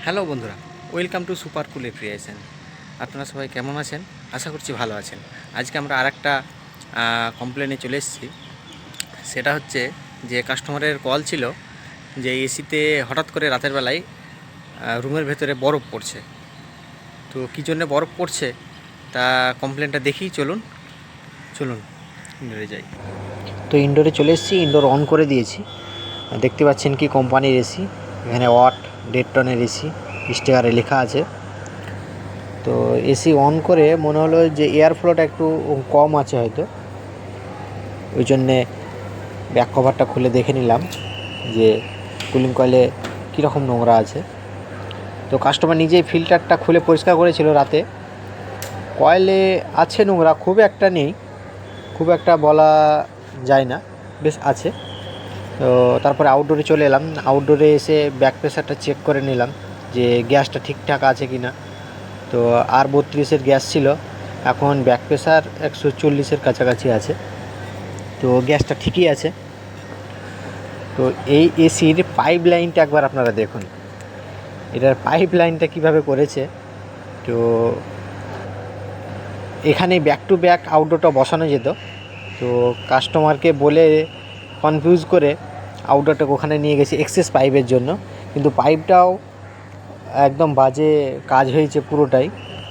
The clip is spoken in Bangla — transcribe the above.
হ্যালো বন্ধুরা, welcome to super cool creation. আপনারা সবাই কেমন আছেন? আশা করছি ভালো আছেন। আজকে আমরা আরেকটা কমপ্লেনে চলে এসেছি। সেটা হচ্ছে যে কাস্টমারের কল ছিল যে এসিতে হঠাৎ করে রাতের বেলায় রুমের ভেতরে বরফ পড়ছে। তো কী জন্য বরফ পড়ছে তা কমপ্লেনটা দেখি। চলুন চলুন ইনডোরে যাই। তো ইনডোরে চলে এসেছি, ইনডোর অন করে দিয়েছি। দেখতে পাচ্ছেন কি কোম্পানির এসি, এখানে ওয়াট 1.5 টনের এসি স্টিকারে লেখা আছে। তো এসি অন করে মনে হলো যে এয়ার ফ্লোটা একটু কম আছে হয়তো, ওই জন্যে ব্যাক কভারটা খুলে দেখে নিলাম যে কুলিং কয়েলে কীরকম নোংরা আছে। তো কাস্টমার নিজেই ফিল্টারটা খুলে পরিষ্কার করেছিল রাতে। কয়েলে আছে নোংরা, খুব একটা নেই, খুব একটা বলা যায় না, বেশ আছে। তো তারপরে আউটডোরে চলে এলাম। আউটডোরে এসে ব্যাক প্রেশারটা চেক করে নিলাম যে গ্যাসটা ঠিকঠাক আছে কি না। তো R32 গ্যাস ছিল, এখন ব্যাক প্রেশার 140-এর কাছাকাছি আছে। তো গ্যাসটা ঠিকই আছে। তো এই এসির পাইপ লাইনটা একবার আপনারা দেখুন, এটার পাইপ লাইনটা কীভাবে করেছে। তো এখানে ব্যাক টু ব্যাক আউটডোরটা বসানো যেত, তো কাস্টমারকে বলে কনফিউজ করে আউটডোরটাকে ওখানে নিয়ে গেছি এক্সেস পাইপের জন্য। কিন্তু পাইপটাও একদম বাজে কাজ হয়েছে পুরোটাই।